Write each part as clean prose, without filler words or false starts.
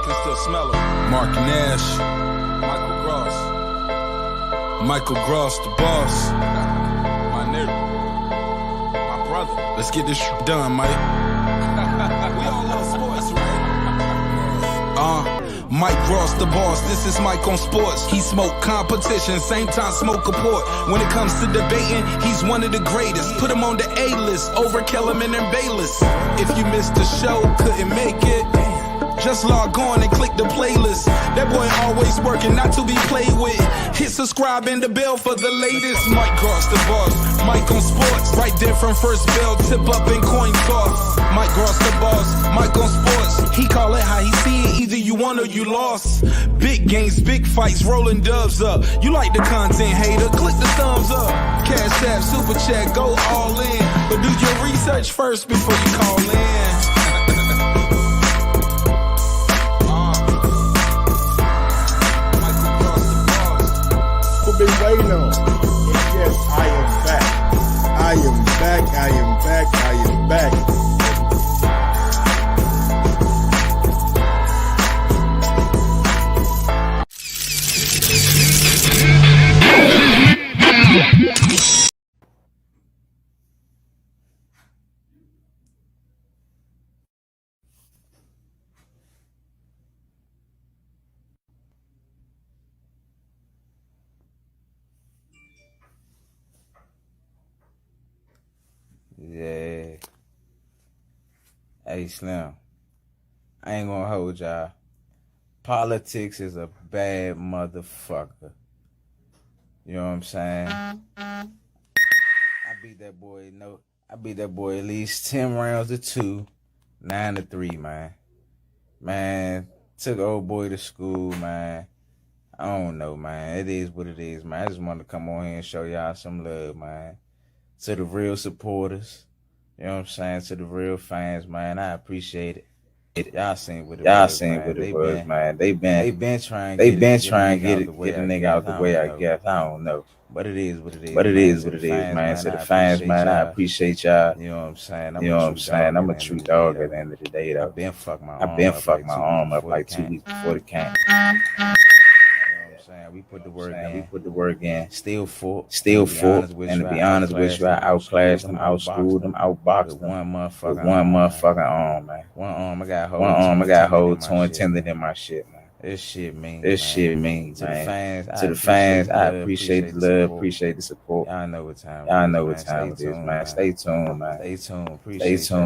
can still smell it. Mark Nash. Michael Gross, the boss. My nigga. My brother. Let's get this shit done, Mike. We all love sports, right? Mike Gross, the boss. This is Mike on sports. He smoke competition, same time smoke a port. When it comes to debating, he's one of the greatest. Put him on the A-list over Kellerman and Bayless. If you missed the show, couldn't make it, just log on and click the playlist. That boy always working, not to be played with. Hit subscribe and the bell for the latest. Mike Gross, the boss. Mike on sports. Right there from first bell, tip up and coin toss. Mike Gross, the boss. Mike on sports. He call it how he see it. Either you won or you lost. Big games, big fights, rolling dubs up. You like the content, hater? Click the thumbs up. Cashapp, super chat, go all in. But do your research first before you call in. Been waiting on. Yes, I am back. I am back. I am back. I am back. Yeah. Hey, Slim. I ain't gonna hold y'all. Politics is a bad motherfucker. You know what I'm saying? I beat that boy at least 10 rounds to 2, 9 to 3, man. Man, took old boy to school, man. I don't know, man. It is what it is, man. I just wanted to come on here and show y'all some love, man. To the real supporters, you know what I'm saying? To the real fans, man, I appreciate it. Y'all seen what it was, man. They been trying to get the nigga out the way, I guess. I don't know. But it is what it is. Man. To the fans, man, I appreciate y'all. You know what I'm saying? I'm a true dog at the end of the day, though. I've been fucked my arm up like 2 weeks before the camp. We put the work in. Still fought. And to be honest with you, I outclassed them, outschooled them, outboxed them. One motherfucking arm, man. One arm I got hold torn tendon in my shit, man. This shit mean, man. To the fans, I appreciate the love, appreciate the support. Y'all know what time it is, man. Stay tuned, man.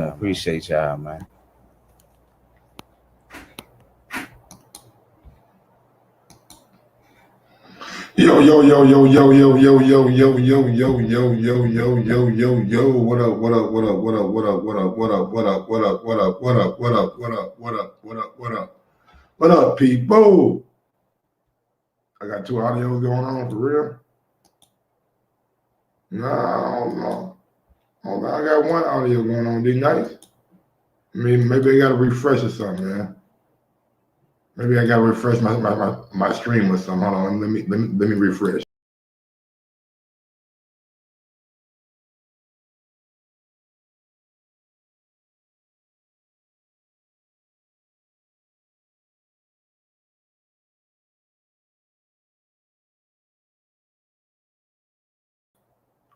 Appreciate y'all, man. Yo, what up, people? I got 2 audios going on for real. No, I don't know. I got 1 audio going on. Be nice. I mean, maybe I got to refresh or something, man. Maybe I gotta refresh my stream or something. Hold on, let me refresh.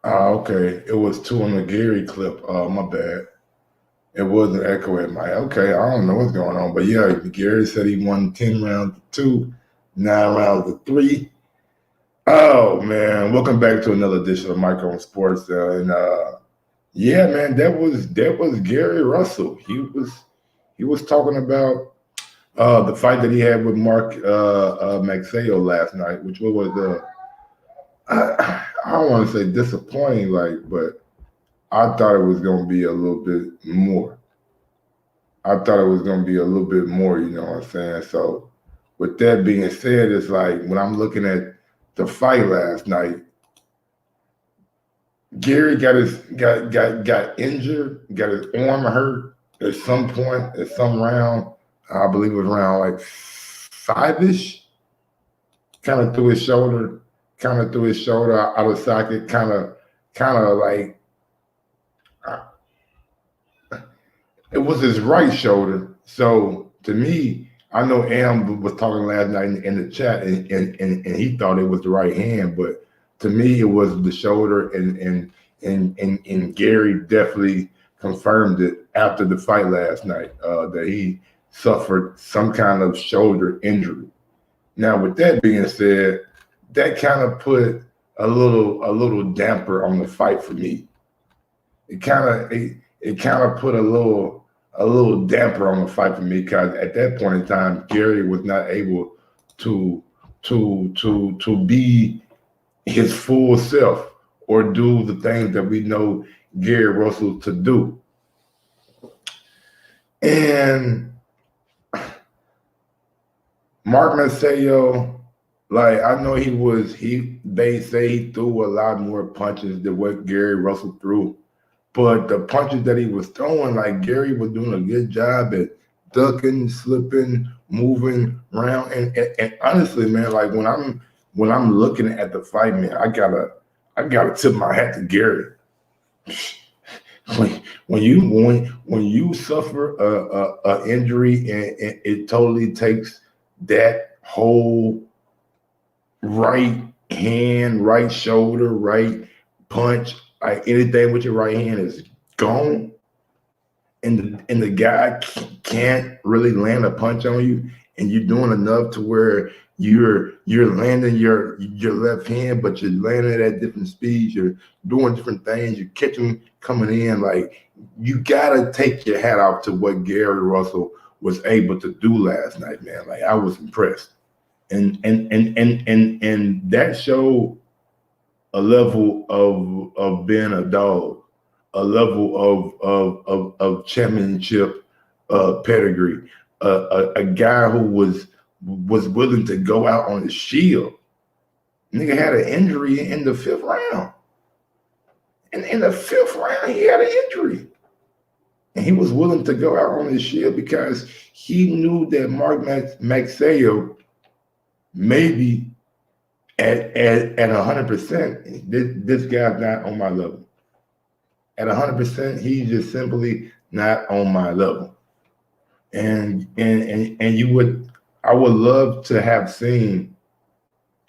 Okay, it was 2 on the Gary clip. My bad. It wasn't echoing my. Okay, I don't know what's going on, but yeah, Gary said he won 10 rounds to 2, 9 rounds to 3. Oh man, welcome back to another edition of Mike on Sports. Yeah, man, that was Gary Russell. He was talking about the fight that he had with Mark Magsayo last night, which was I don't want to say disappointing, but I thought it was going to be a little bit more. You know what I'm saying? So with that being said, it's like when I'm looking at the fight last night, Gary got injured, got his arm hurt at some point, at some round. I believe it was around like 5-ish. Kind of threw his shoulder out of socket, kind of like it was his right shoulder. So to me, I know Am was talking last night in the chat, and he thought it was the right hand, but to me it was the shoulder, and Gary definitely confirmed it after the fight last night that he suffered some kind of shoulder injury. Now, with that being said, that kind of put a little damper on the fight for me. It kind of put a little damper on the fight for me, because at that point in time, Gary was not able to be his full self or do the things that we know Gary Russell to do. And Mark Magsayo, like, I know they say he threw a lot more punches than what Gary Russell threw. But the punches that he was throwing, like, Gary was doing a good job at ducking, slipping, moving around. And honestly, man, like, when I'm looking at the fight, man, I gotta tip my hat to Gary. When you suffer a injury, and it totally takes that whole right hand, right shoulder, right punch, like anything with your right hand is gone, and the guy can't really land a punch on you, and you're doing enough to where you're landing your left hand, but you're landing at different speeds, you're doing different things, you're catching coming in. Like, you gotta take your hat off to what Gary Russell was able to do last night, man. Like, I was impressed, and that showed a level of being a dog, a level of championship pedigree, a guy who was willing to go out on his shield. Nigga had an injury in the 5th round. And in the 5th round, he had an injury. And he was willing to go out on his shield because he knew that Mark Magsayo, maybe at 100%, this guy's not on my level. At 100%, he's just simply not on my level. And I would love to have seen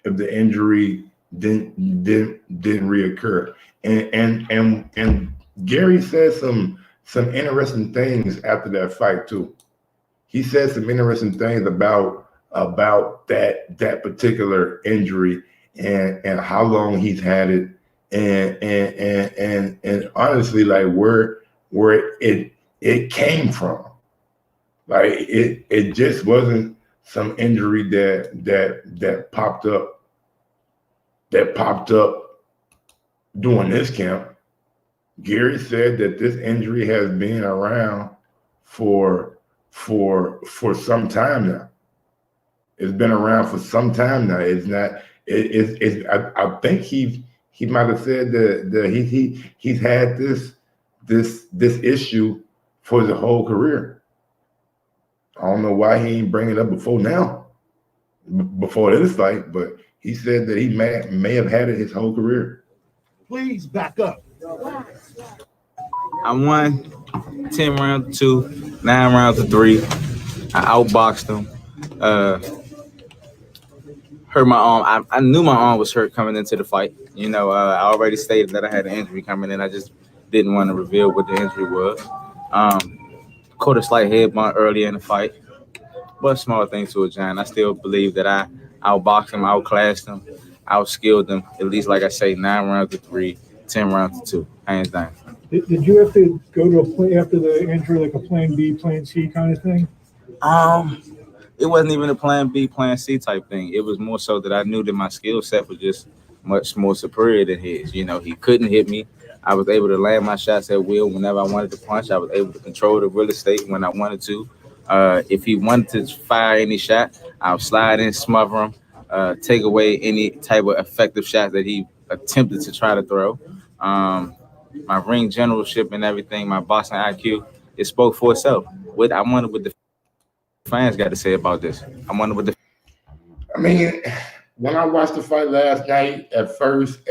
if the injury didn't reoccur. And Gary said some interesting things after that fight too. He said some interesting things about that particular injury and how long he's had it, and honestly, like, where it came from. Like, it just wasn't some injury that popped up during this camp. Gary said that this injury has been around for some time now. It's been around for some time now. It's not. I think he might have said that he's had this issue for the whole career. I don't know why he ain't bring it up before this fight, but he said that he may have had it his whole career. Please back up. I won 10 rounds to 2, 9 rounds to 3. I outboxed him. Hurt my arm. I knew my arm was hurt coming into the fight. You know, I already stated that I had an injury coming in. I just didn't want to reveal what the injury was. Caught a slight head bunt early in the fight, but small things to a giant. I still believe that I outboxed him, outclassed him, outskilled him. At least, like I say, 9 rounds to 3, 10 rounds to 2, hands down. Did you have to go to a play after the injury, like a plan B, plan C kind of thing? It wasn't even a plan B, plan C type thing. It was more so that I knew that my skill set was just much more superior than his. You know, he couldn't hit me. I was able to land my shots at will whenever I wanted to punch. I was able to control the real estate when I wanted to. If he wanted to fire any shot, I'll slide in, smother him, take away any type of effective shots that he attempted to try to throw. My ring generalship and everything, my boxing IQ, it spoke for itself. I wonder what the fans got to say about this. I wonder what I mean, when I watched the fight last night, at first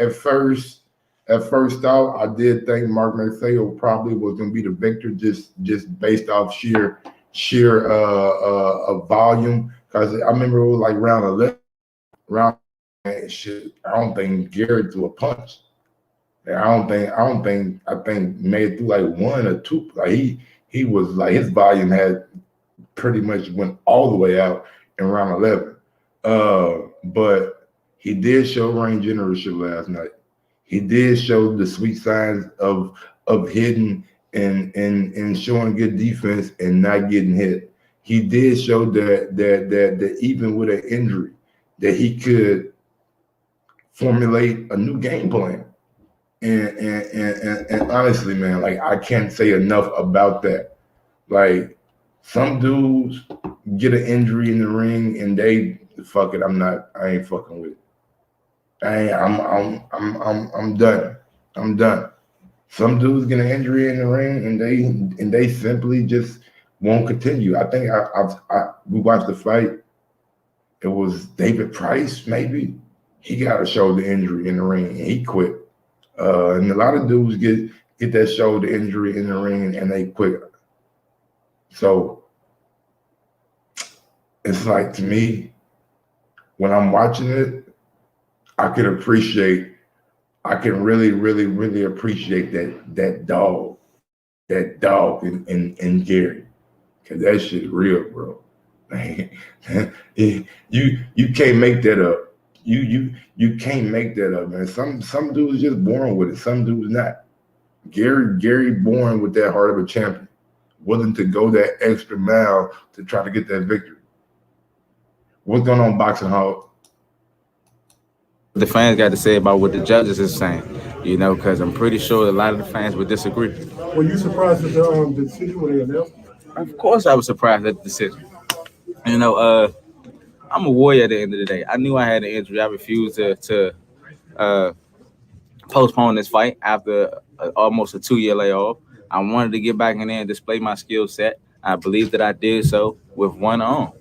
off, I did think Mark Magsayo probably was going to be the victor, just based off sheer sheer volume. Because I remember it was like round 11, round and shit. I don't think Gary threw a punch. I think made through like one or two. Like he was like his volume had pretty much went all the way out in round 11. But he did show ring generalship last night. He did show the sweet signs of hitting and showing good defense and not getting hit. He did show that even with an injury, that he could formulate a new game plan. And honestly, man, like I can't say enough about that. Like some dudes get an injury in the ring and they fuck it. I ain't fucking with it. I'm done. I'm done. Some dudes get an injury in the ring and they simply just won't continue. I think we watched the fight. It was David Price, maybe. He got a shoulder injury in the ring and he quit. And a lot of dudes get that shoulder injury in the ring and they quit. So it's like, to me, when I'm watching it, I can really, really, really appreciate that dog in Gary. Cause that shit real, bro. You can't make that up. You can't make that up, man. Some dudes just born with it. Some dudes not. Gary born with that heart of a champion, willing to go that extra mile to try to get that victory. What's going on, Boxing Hall? The fans got to say about what the judges is saying, because I'm pretty sure a lot of the fans would disagree. Were you surprised at the decision when they announced it? Of course, I was surprised at the decision. I'm a warrior at the end of the day. I knew I had an injury. I refused to postpone this fight after almost a 2-year layoff. I wanted to get back in there and display my skill set. I believe that I did so with one arm,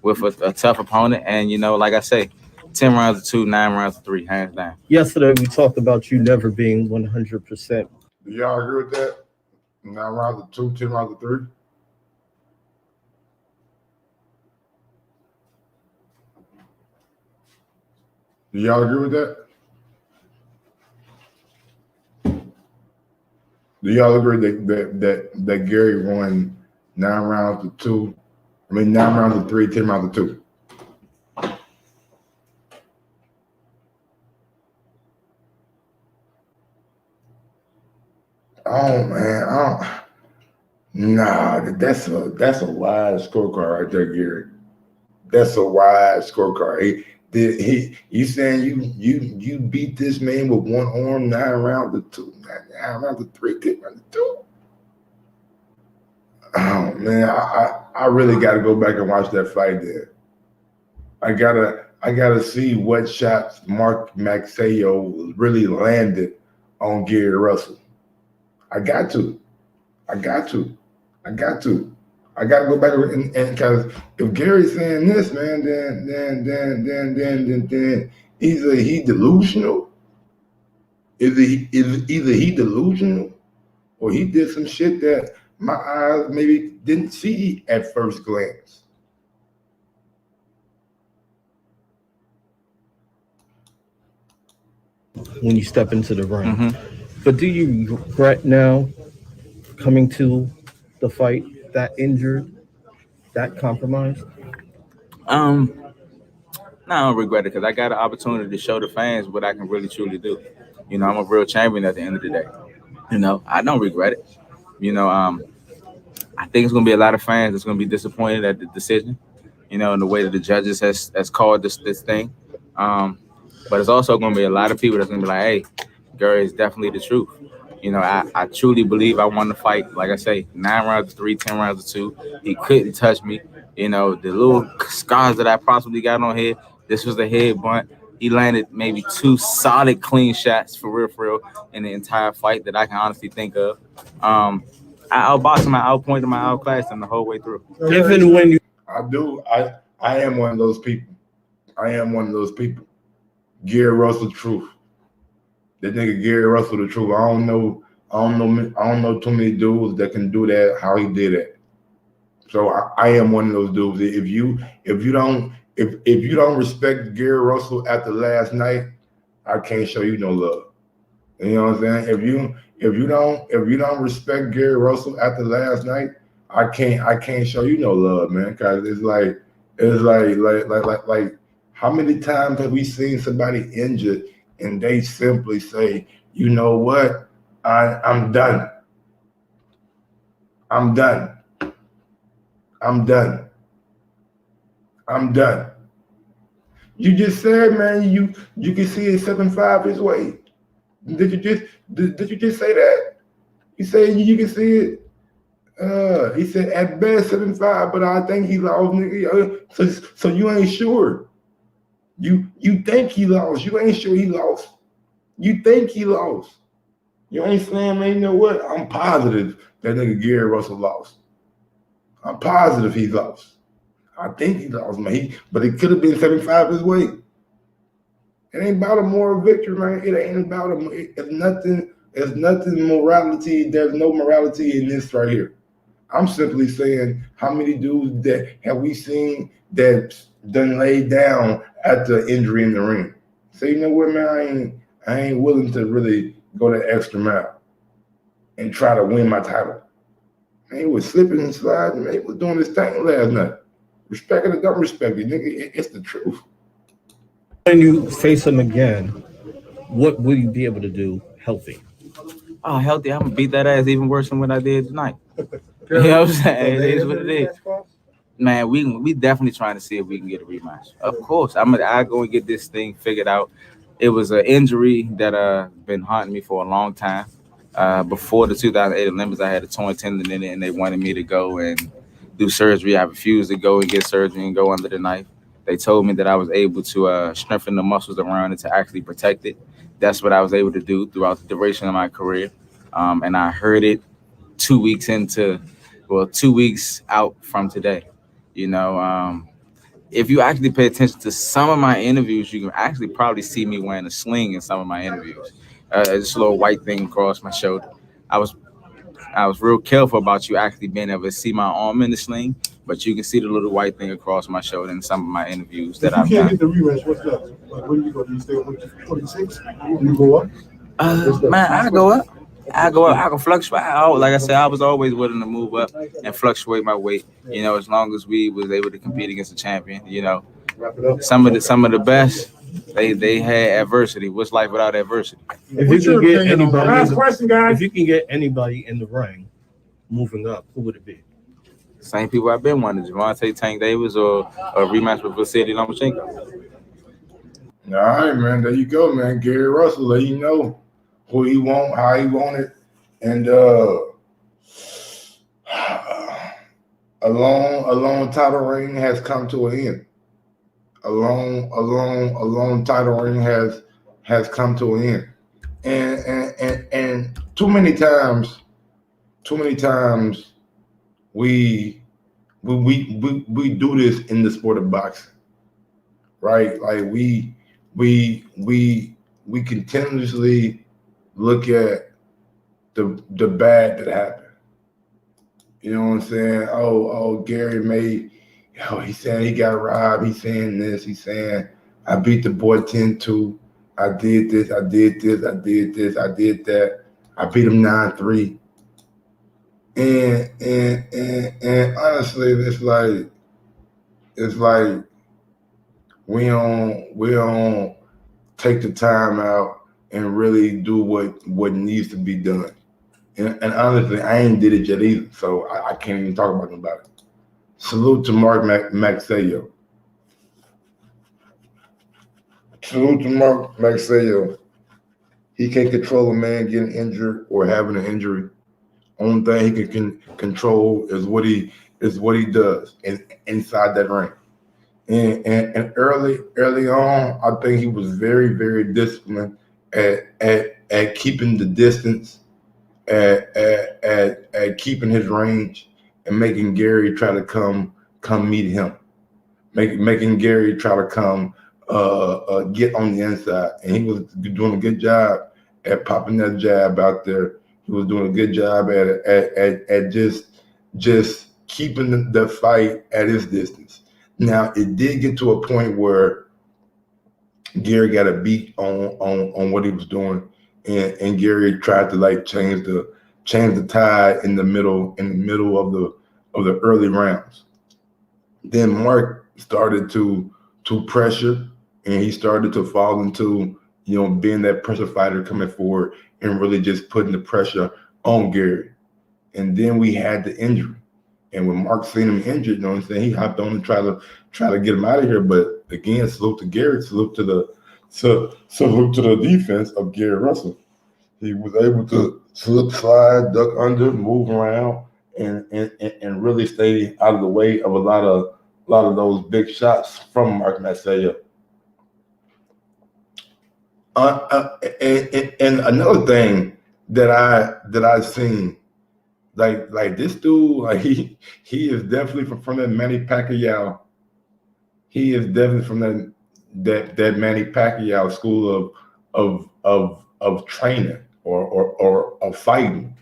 with a tough opponent. And, like I say, 10 rounds of 2, 9 rounds of 3, hands down. Yesterday, we talked about you never being 100%. Do y'all agree with that? 9 rounds of 2, 10 rounds of 3? Do y'all agree with that? Do y'all agree that Gary won 9 rounds of 2? 9 rounds of 3, 10 rounds of 2? Oh man, nah, that's a wide scorecard right there, Gary. That's a wide scorecard. You saying you beat this man with one arm, 9 rounds of 2, 9 rounds of 3, 10 rounds of 2? Oh man, I really got to go back and watch that fight there. I gotta see what shots Mark Magsayo really landed on Gary Russell. I got to go back and because if Gary's saying this, man, then either he delusional, either he delusional, or he did some shit that my eyes maybe didn't see at first glance. When you step into the ring. But do you regret now coming to the fight that injured, that compromised? No, I don't regret it because I got an opportunity to show the fans what I can really truly do. I'm a real champion at the end of the day. I don't regret it. I think it's gonna be a lot of fans that's gonna be disappointed at the decision. In the way that the judges has called this thing. But it's also gonna be a lot of people that's gonna be like, hey, Gary is definitely the truth. I truly believe I won the fight. Like I say, 9 rounds of 3, 10 rounds of 2. He couldn't touch me. The little scars that I possibly got on here, this was the head bunt. He landed maybe 2 solid clean shots for real in the entire fight that I can honestly think of. I outboxed him, I outpointed him, I outclassed him the whole way through. Even when you I am one of those people. Gary Russell truth. That nigga Gary Russell the truth. I don't know too many dudes that can do that how he did it. So I am one of those dudes. If you don't respect Gary Russell after last night, I can't show you no love. You know what I'm saying? If you don't respect Gary Russell after last night, I can't show you no love, man. Because it's like how many times have we seen somebody injured and they simply say, you know what, I'm done. I'm done. I'm done. I'm done. You just said, man, you can see it 7'5" his way. Did you just say that? You said you can see it. He said at best 7'5", but I think he lost, nigga. So you ain't sure. You think he lost. You ain't sure he lost. You think he lost. You ain't saying, man, you know what? I'm positive that nigga Gary Russell lost. I'm positive he lost. I think he lost, man. But it could have been 75 his weight. It ain't about a moral victory, man. It ain't about it's nothing morality. There's no morality in this right here. I'm simply saying, how many dudes that have we seen that done laid down after injury in the ring? Say, you know what, man, I ain't willing to really go that extra mile and try to win my title. Man, he was slipping and sliding, man. He was doing his thing last night. Respect it or don't respect it, nigga. It's the truth. When you face him again, what will you be able to do healthy? Oh, healthy. I'm gonna beat that ass even worse than what I did tonight. You know what I'm saying? It is what it is. Man, we definitely trying to see if we can get a rematch. Of course, I go and get this thing figured out. It was an injury that been haunting me for a long time. Before the 2008 Olympics, I had a torn tendon in it, and they wanted me to go and do surgery. I refused to go and get surgery and go under the knife. They told me that I was able to strengthen the muscles around it to actually protect it. That's what I was able to do throughout the duration of my career. And I heard it 2 weeks into, 2 weeks out from today. You know, if you actually pay attention to some of my interviews, you can actually probably see me wearing a sling in some of my interviews. Just a little white thing across my shoulder. I was real careful about you actually being able to see my arm in the sling, but you can see the little white thing across my shoulder in some of my interviews that I've done. If you can't get the rematch, what's next? Like, where do you go? Do you stay at 26? Do you go up? Man, I go up. I can fluctuate. Like I said, I was always willing to move up and fluctuate my weight. You know, as long as we was able to compete against a champion. You know, some of the best, they had adversity. What's life without adversity? If you can get anybody in the ring moving up, who would it be? Same people I've been wanting: Javante Tank Davis or a rematch with Vasily Lomachenko. All right, man. There you go, man. Gary Russell, let you know who he want, how he want it, and a long title reign has come to an end. A long title reign has come to an end, and too many times we do this in the sport of boxing, right? Like we continuously look at the bad that happened. You know what I'm saying? Oh, Gary made, he's saying he got robbed. He's saying this. He's saying, I beat the boy 10-2. I did this. I did this. I did this. I did that. I beat him 9-3. And honestly, it's like we don't take the time out and really do what needs to be done. And honestly, I ain't did it yet either, so I can't even talk about it. Salute to Mark Magsayo. Salute to Mark Magsayo. He can't control a man getting injured or having an injury. Only thing he can control is what he does inside that ring. And early on, I think he was very, very disciplined at keeping the distance, at keeping his range, and making Gary try to come meet him, making Gary try to come get on the inside, and he was doing a good job at popping that jab out there. He was doing a good job at just keeping the fight at his distance. Now, it did get to a point where Gary got a beat on what he was doing, and Gary tried to like change the tide in the middle of the early rounds. Then Mark started to pressure, and he started to fall into being that pressure fighter coming forward and really just putting the pressure on Gary. And then we had the injury. And when Mark seen him injured, he hopped on and try to get him out of here. But again, salute to Gary, salute to the defense of Gary Russell. He was able to slip, slide, duck under, move around, and really stay out of the way of a lot of those big shots from Mark Magsayo. And another thing that I've seen, like this dude, like he is definitely from that Manny Pacquiao. He is definitely from that Manny Pacquiao school of training or of fighting.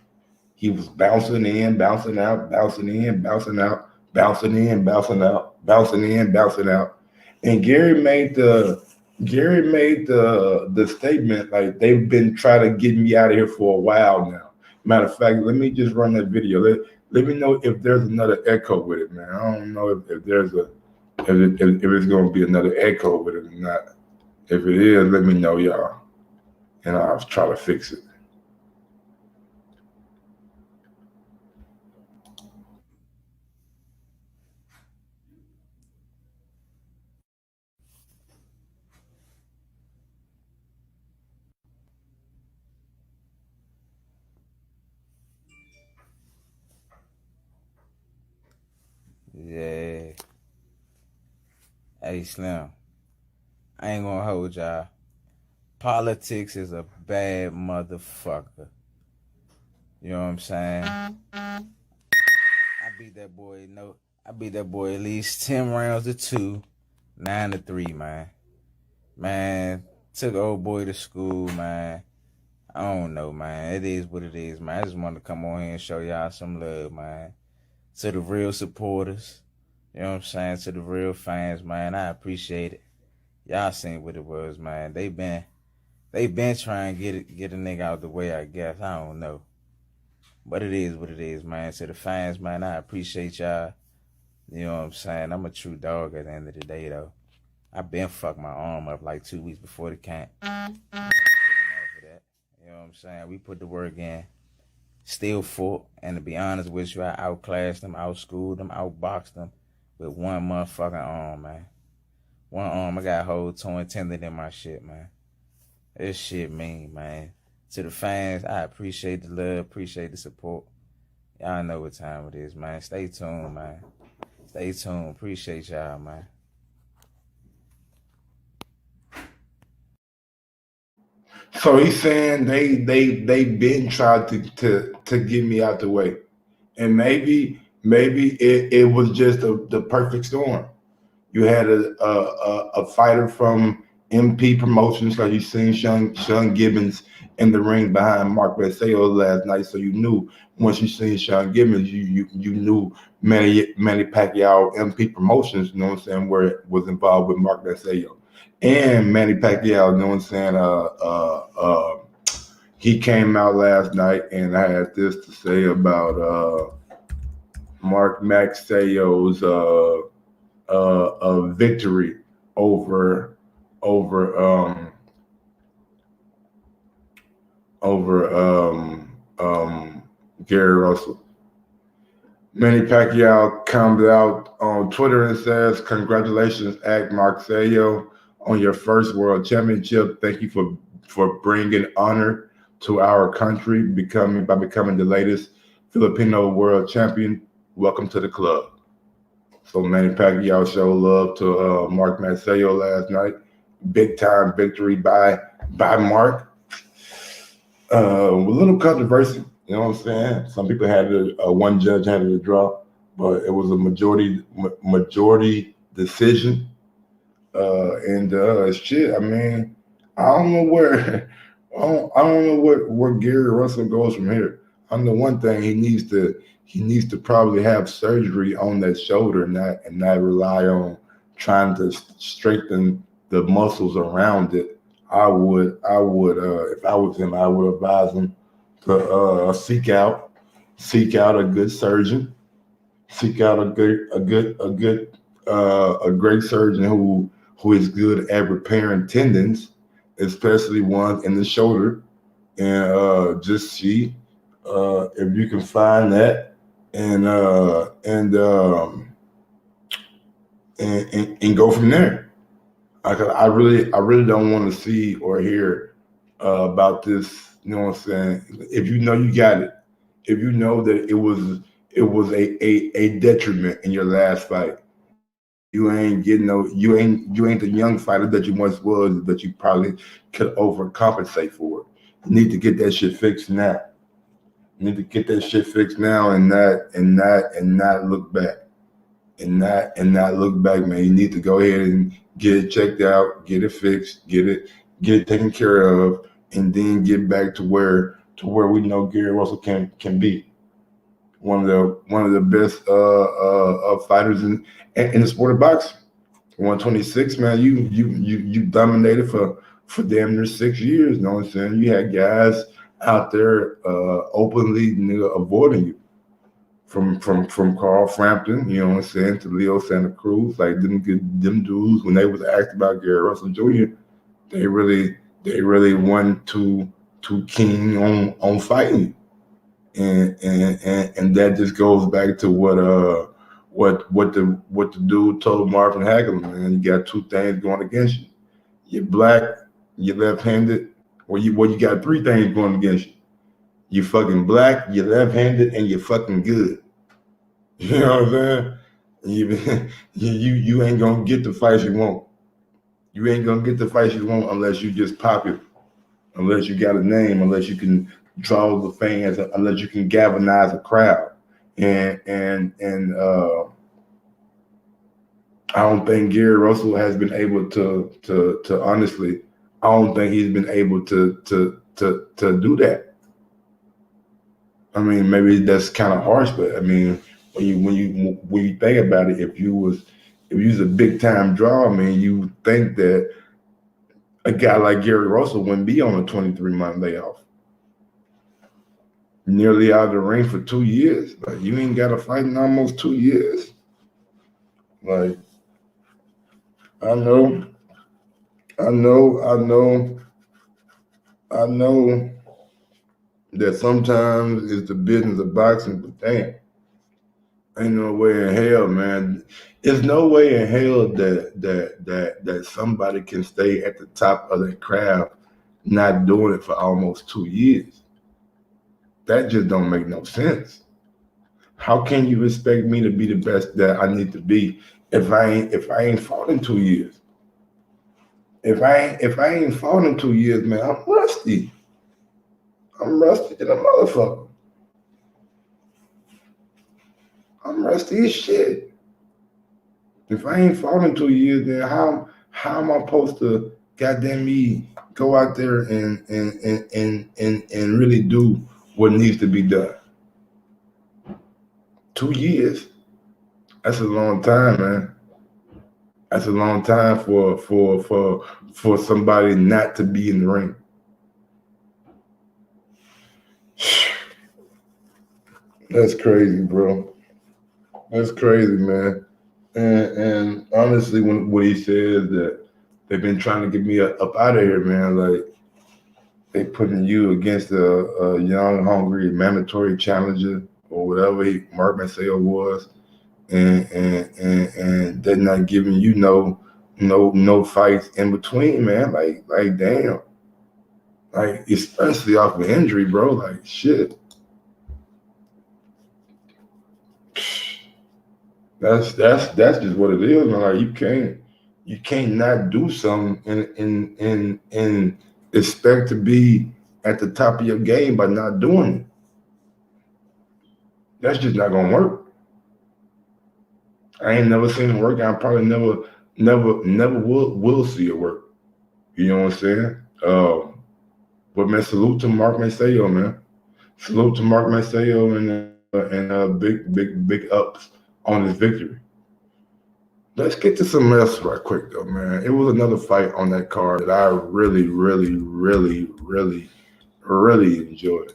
He was bouncing in, bouncing out, bouncing in, bouncing out, bouncing in, bouncing out, bouncing in, bouncing out. And Gary made the statement like, they've been trying to get me out of here for a while now. Matter of fact, let me just run that video. Let me know if there's another echo with it, man. I don't know if it's going to be another echo with it or not. If it is, let me know, y'all, and I'll try to fix it. Yeah. Hey, Slim. I ain't gonna hold y'all. Politics is a bad motherfucker. You know what I'm saying? I beat that boy at least 10 rounds to 2, 9 to 3, man. Man, took old boy to school, man. I don't know, man. It is what it is, man. I just wanted to come on here and show y'all some love, man. To the real supporters, you know what I'm saying? To the real fans, man, I appreciate it. Y'all seen what it was, man. They been trying to get a nigga out the way, I guess. I don't know. But it is what it is, man. To the fans, man, I appreciate y'all. You know what I'm saying? I'm a true dog at the end of the day, though. I been fucked my arm up like 2 weeks before the camp. You know what I'm saying? We put the work in. Still fought, and to be honest with you, I outclassed them, outschooled them, outboxed them with one motherfucking arm, man. One arm, I got a whole torn tendon in my shit, man. This shit mean, man. To the fans, I appreciate the love, appreciate the support. Y'all know what time it is, man. Stay tuned, man. Stay tuned. Appreciate y'all, man. So he's saying they been trying to get me out the way, and maybe it was just the perfect storm. You had a fighter from MP Promotions, like you seen Sean Gibbons in the ring behind Mark Magsayo last night. So you knew once you seen Sean Gibbons, you knew Manny Pacquiao MP Promotions. You know what I'm saying? Where it was involved with Mark Magsayo. And Manny Pacquiao, you know what I'm saying? He came out last night, and I had this to say about Mark Magsayo's victory over Gary Russell. Manny Pacquiao comes out on Twitter and says, "Congratulations, Magsayo, on your first world championship. Thank you for bringing honor to our country, by becoming the latest Filipino world champion. Welcome to the club." So Manny Pacquiao showed love to Mark Magsayo last night. Big time victory by Mark. A little controversy, you know what I'm saying? Some people had one judge had it a draw, but it was a majority decision. And shit, I mean, I don't know where Gary Russell goes from here. I know one thing, he needs to probably have surgery on that shoulder and not rely on trying to strengthen the muscles around it. I would if I was him, I would advise him to seek out a good surgeon, seek out a great surgeon who is good at repairing tendons, especially ones in the shoulder, and just see if you can find that and go from there. I really don't want to see or hear about this. You know what I'm saying? If you know you got it, if you know that it was a detriment in your last fight, you ain't getting you ain't the young fighter that you once was, that you probably could overcompensate for. You need to get that shit fixed now. You need to get that shit fixed now and not look back. And not look back, man. You need to go ahead and get it checked out, get it fixed, get it taken care of, and then get back to where we know Gary Russell can be one of the best fighters in the sport of boxing. 126, man. You dominated for damn near 6 years. You know what I'm saying? You had guys out there openly avoiding you. From Carl Frampton, you know what I'm saying, to Leo Santa Cruz, like them dudes, when they was asked about Gary Russell Jr., they really weren't too keen on fighting, and that just goes back to what the dude told Marvin Hagler, man. You got two things going against you: you're black, you're left-handed, or you got three things going against you: you fucking black, you're left-handed, and you're fucking good. You know what I'm saying? You ain't gonna get the fights you want. You ain't gonna get the fights you want unless you just popular, unless you got a name, unless you can draw the fans, unless you can galvanize a crowd. And I don't think Gary Russell has been able to honestly. I don't think he's been able to do that. I mean, maybe that's kind of harsh, but I mean, when you think about it, if you was a big time draw, I mean, you would think that a guy like Gary Russell wouldn't be on a 23-month layoff, nearly out of the ring for 2 years. Like, you ain't got to fight in almost 2 years. Like, I know that sometimes it's the business of boxing, but damn, ain't no way in hell, man. There's no way in hell that somebody can stay at the top of their craft not doing it for almost 2 years. That just don't make no sense. How can you expect me to be the best that I need to be if I ain't fought in 2 years? If I ain't fought in 2 years, man, I'm rusty. I'm rusty to the motherfucker. I'm rusty as shit. If I ain't fought in 2 years, then how am I supposed to, goddamn me, go out there and really do what needs to be done? 2 years. That's a long time, man. That's a long time for somebody not to be in the ring. That's crazy, bro. That's crazy, man. And honestly, when he says that they've been trying to get me up out of here, man, like they putting you against a young, hungry, mandatory challenger or whatever Mark Magsayo was, and they're not giving you no fights in between, man. Like damn. Like, especially off of injury, bro. Like, shit. That's just what it is, man. Like, you can't not do something and expect to be at the top of your game by not doing it. That's just not gonna work. I ain't never seen it work. I probably never will see it work. You know what I'm saying? But man, salute to Mark Magsayo, man. salute to Mark Magsayo and big ups on his victory. Let's get to some else right quick though, man. It was another fight on that card that I really enjoyed.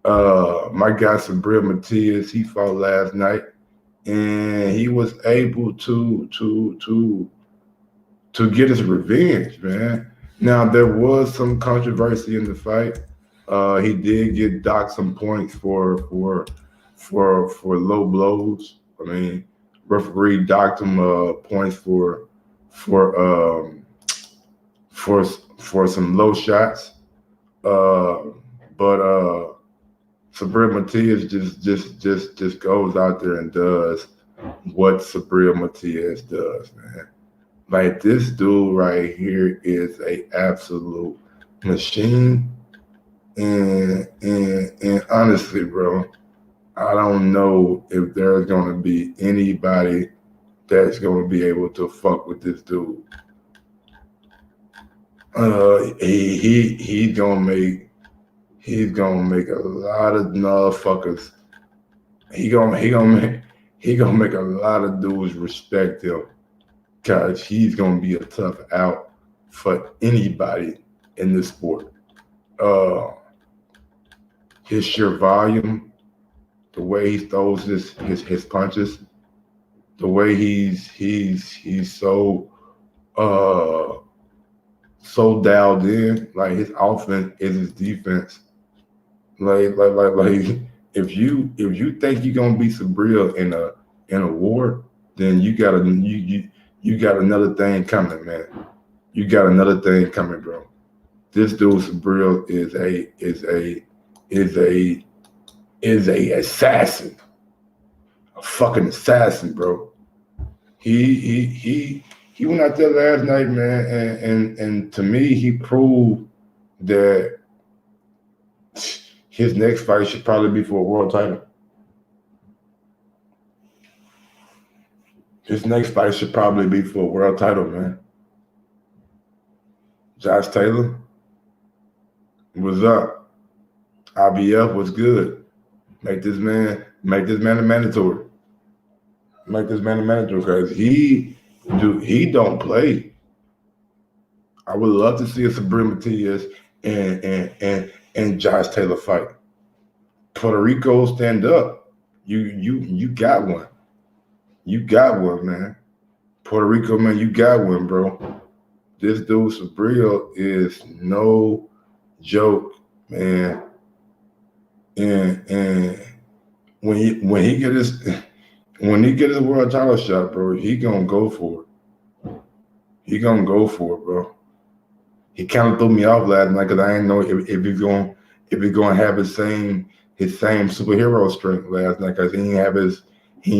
My guy Subriel Matias, he fought last night, and he was able to get his revenge, man. Now there was some controversy in the fight. He did get docked some points for low blows. I mean, referee docked him points for some low shots. But Subriel Matias just goes out there and does what Subriel Matias does, man. Like, this dude right here is a absolute machine. And honestly, bro, I don't know if there's gonna be anybody that's gonna be able to fuck with this dude. He's gonna make a lot of motherfuckers. He gonna make a lot of dudes respect him, cause he's gonna be a tough out for anybody in this sport. His sheer volume, the way he throws his punches, the way he's so dialed in. Like, his offense is his defense. Like if you think you're gonna beat Subriel in a war, then you got another thing coming, man. You got another thing coming, bro. This dude Subriel is a assassin, a fucking assassin, bro. He went out there last night, man, and to me, he proved that his next fight should probably be for a world title. His next fight should probably be for a world title, man. Josh Taylor, what's up? IBF was good. Make this man a mandatory. Make this man a mandatory, because he don't play. I would love to see a Subriel Matias and Josh Taylor fight. Puerto Rico, stand up. You got one. You got one, man. Puerto Rico, man, you got one, bro. This dude Subriel is no joke, man. And when he get his world title shot, bro, he gonna go for it. He gonna go for it, bro. He kind of threw me off last night because I didn't know if he's gonna have his same superhero strength last night, because he didn't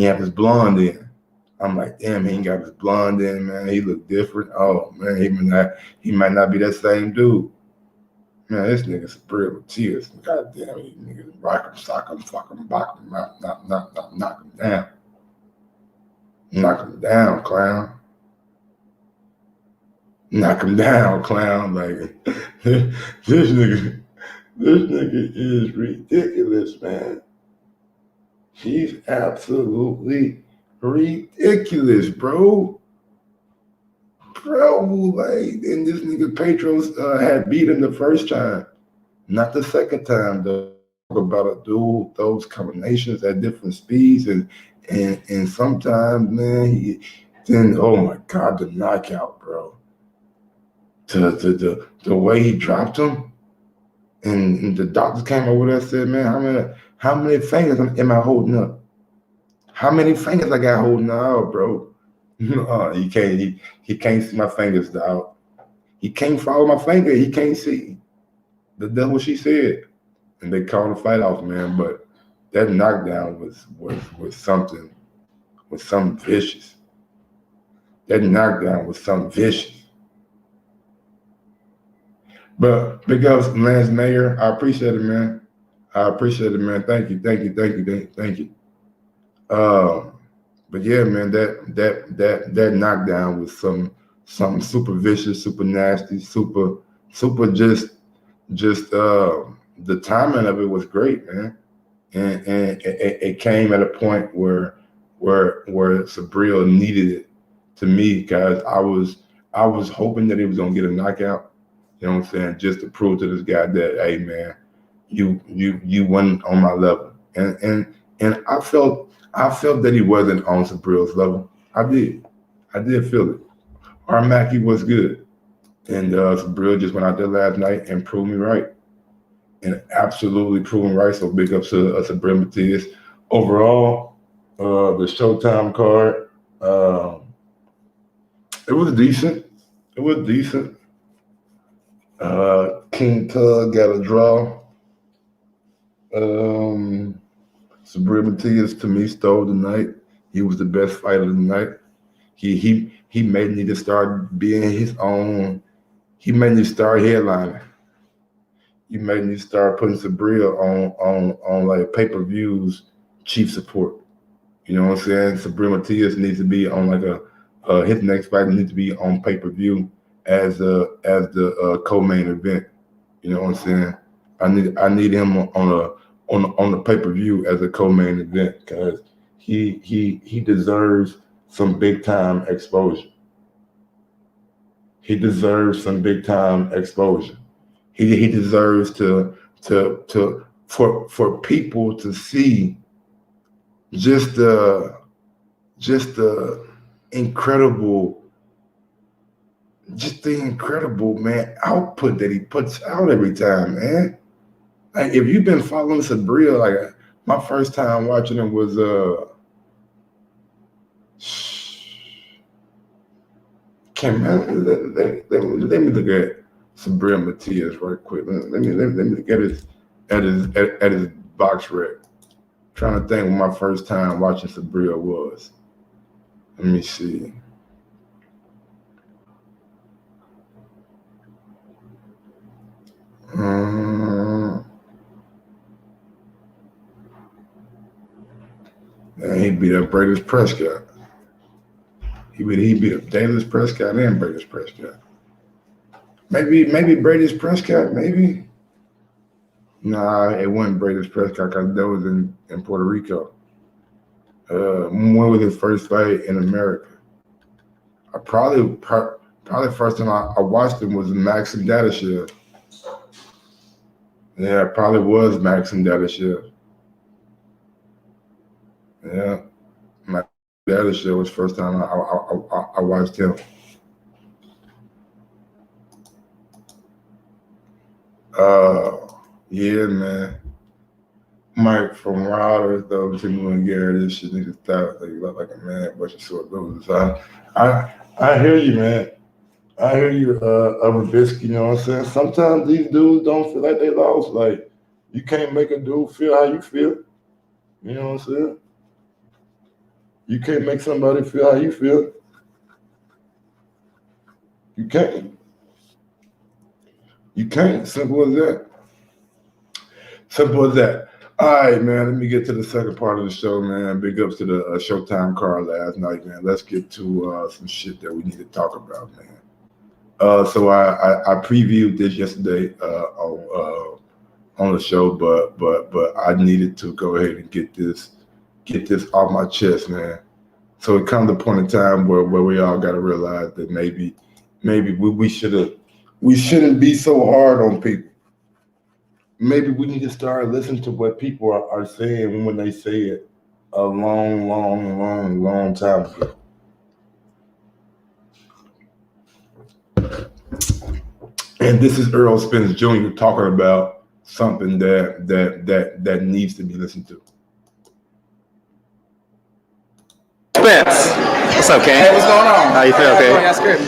have his blonde in. I'm like, damn, he ain't got his blonde in, man. He look different. Oh man, he might not be that same dude. Man, this nigga Subriel Matias. God damn, these niggas rock him, sock him, fuck him, knock him out, knock him down. Knock him down, clown. Knock him down, clown. Like, this nigga is ridiculous, man. He's absolutely ridiculous, bro. Like, and this nigga Petros had beat him the first time, not the second time, though. About a dude, those combinations at different speeds, and sometimes, man, oh my God, the knockout, bro. The way he dropped him, and the doctors came over there and said, man, how many fingers am I holding up? How many fingers I got holding out, bro? He can't see my fingers, dog. He can't follow my finger. He can't see. That's what she said. And they called the fight off, man. But that knockdown was something vicious. That knockdown was something vicious. But big ups, Lance Mayer. I appreciate it, man. Thank you. But yeah, man, that knockdown was something super vicious, super nasty, super the timing of it was great, man. And it came at a point where Subriel needed it to me, because I was hoping that he was gonna get a knockout. You know what I'm saying? Just to prove to this guy that, hey man, you weren't on my level. And I felt that he wasn't on Subriel's level. I did feel it. Armaki was good. And Subriel just went out there last night and proved me right. And absolutely proven right. So big up to Subriel Matias. Overall, the Showtime card, it was decent. It was decent. King Tug got a draw. Subriel Matias to me stole the night. He was the best fighter of the night. He may need to start being his own. He may need to start headlining. You may need to start putting Subriel on like pay-per-views, chief support. You know what I'm saying? Subriel Matias needs to be on like his next fight needs to be on pay-per-view as the co-main event. You know what I'm saying? I need him on the pay-per-view as a co-main event, because he deserves some big time exposure. He deserves some big time exposure. He deserves for people to see just the incredible man output that he puts out every time, man. Like, if you've been following Subriel, like my first time watching him was let me look at Subriel Matias right quick. Let me look at his box rec. Trying to think when my first time watching Subriel was. Let me see. And he beat up Brady's Prescott. He beat up Davis Prescott and Brady's Prescott. Maybe Brady's Prescott, maybe. Nah, it wasn't Brady's Prescott, because that was in Puerto Rico. When was his first fight in America? I probably first time I watched him was Maxim Dadashev. Yeah, it probably was Maxim Dadashev. Yeah, Maxim Dadashev was the first time I watched him. Yeah, man. Mike from Riders, though, Jimmy and Gary, this shit niggas thought they look like a man, bunch of short losers. I hear you, man. I hear you, Rubisky, you know what I'm saying? Sometimes these dudes don't feel like they lost. Like, you can't make a dude feel how you feel. You know what I'm saying? You can't make somebody feel how you feel. You can't. You can't. Simple as that. Simple as that. All right, man. Let me get to the second part of the show, man. Big ups to the Showtime card last night, man. Let's get to some shit that we need to talk about, man. So I previewed this yesterday on the show, but I needed to go ahead and get this off my chest, man. So it comes to a point in time where we all got to realize that maybe we shouldn't be so hard on people. Maybe we need to start listening to what people are saying when they say it a long time ago. And this is Errol Spence Jr. talking about something that needs to be listened to. Spence, what's up, Ken? Hey, what's going on? How you feel, okay? Y'all scared me.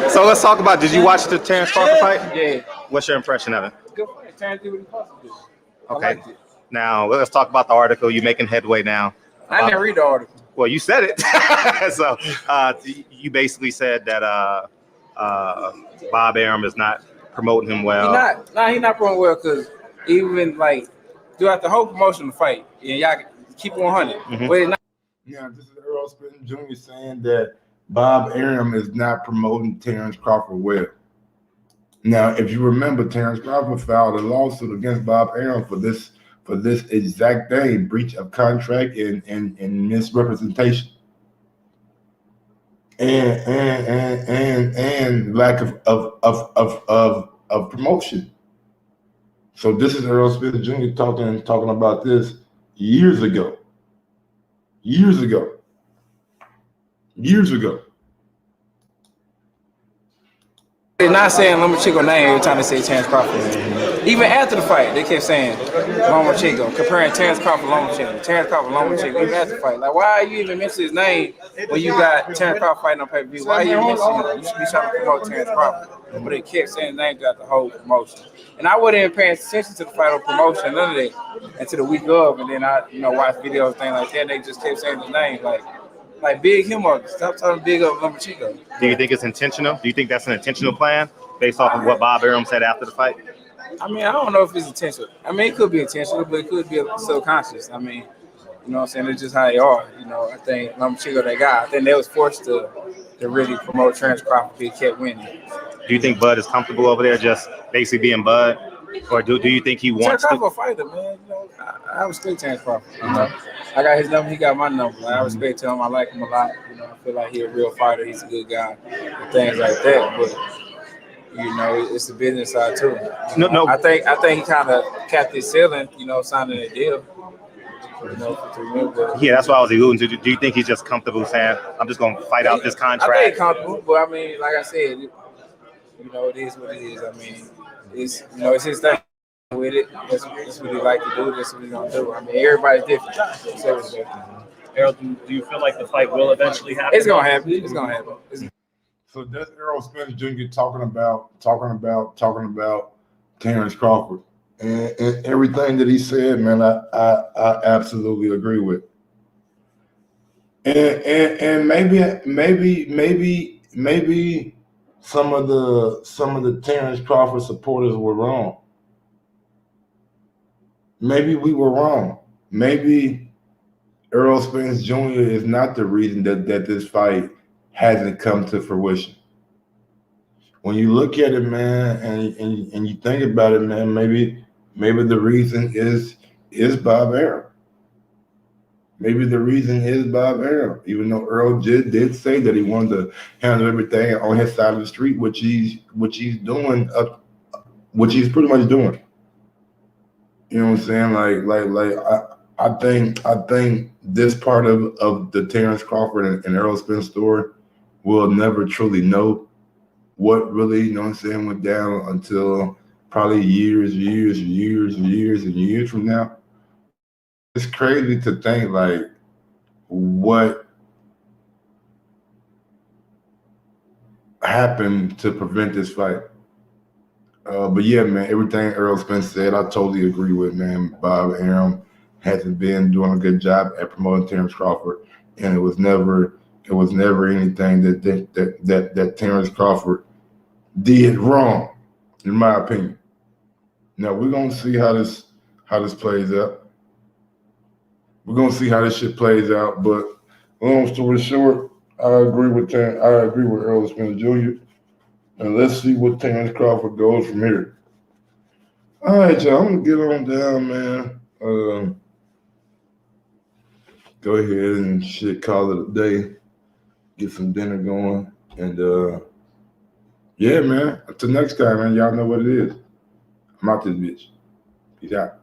So let's talk about, did you watch the Terrence Crawford fight? Yeah. What's your impression of it? Good fight. Terrence did what he supposed to do. Okay. I liked it. Now, let's talk about the article. You're making headway now. I didn't read the article. Well, you said it. So you basically said that Bob Arum is not promoting him well. He's not promoting well, because even like throughout the whole promotion of the fight, and y'all keep 100. Mm-hmm. But it's not. Yeah, this is Errol Spence Jr. saying that Bob Arum is not promoting Terrence Crawford well. Now, if you remember, Terrence Crawford filed a lawsuit against Bob Arum for this exact thing, breach of contract and misrepresentation. And lack of promotion. So this is Errol Spence Jr. talking about this years ago. They're not saying Lomachenko name every time they say Terrence Crawford. Even after the fight, they kept saying Lomachenko, comparing Terrence Crawford to Lomachenko, even after the fight. Like, why are you even mentioning his name when you got Terrence Crawford fighting on pay-per-view? Why are you mentioning him? You should be trying to promote Terrence Crawford. But they kept saying his name throughout the whole promotion. And I wasn't even paying attention to the fight or promotion, none of that, until the week of. And then I, watched videos, things like that, and they just kept saying his name. Like big him up. Stop talking big up Lomachenko. Do you think it's intentional? Do you think that's an intentional plan based off of what Bob Arum said after the fight? I mean, I don't know if it's intentional. I mean, it could be intentional, but it could be subconscious. I mean, you know what I'm saying? It's just how they are. I think Lomachenko, that guy, I think they was forced to really promote Terrence Crawford because he kept winning. Do you think Bud is comfortable over there just basically being Bud? Or do you think he wants Terrence Crawford a fighter, man. I respect Terrence Crawford. I got his number, he got my number. I respect him. I like him a lot. I feel like he's a real fighter. He's a good guy and things like that. But it's the business side too. No. I think he kind of capped his ceiling. Signing a deal. Yeah, that's what I was alluding to. Do you think he's just comfortable saying, "I'm just going to fight out this contract"? I think he's comfortable, but I mean, like I said, it is what it is. I mean, it's his thing with it. That's what he like to do. That's what he's gonna do. I mean, everybody's different. Errol, do you feel like the fight will eventually happen? It's gonna happen. So that's Errol Spence Jr. talking about Terrence Crawford, and everything that he said, man, I absolutely agree with. And maybe some of the Terrence Crawford supporters were wrong. Maybe we were wrong. Maybe Errol Spence Jr. is not the reason that this fight hasn't come to fruition. When you look at it, man, and you think about it, man, maybe the reason is Bob Arum. Maybe the reason is Bob Arum, even though Errol did say that he wanted to handle everything on his side of the street, which he's doing, which he's pretty much doing. You know what I'm saying? I think this part of the Terrence Crawford and Errol Spence story will never truly know what really, went down until probably years from now. It's crazy to think what happened to prevent this fight. But yeah, man, everything Errol Spence said, I totally agree with, man. Bob Arum hasn't been doing a good job at promoting Terrence Crawford, and it was never anything that Terrence Crawford did wrong, in my opinion. Now we're gonna see how this plays out. We're gonna see how this shit plays out. But long story short, I agree with Errol Spence Jr. And let's see what Terrence Crawford goes from here. All right, y'all. I'm gonna get on down, man. Go ahead and call it a day. Get some dinner going, and yeah, man. Until next time, man. Y'all know what it is. I'm out this bitch. Peace out.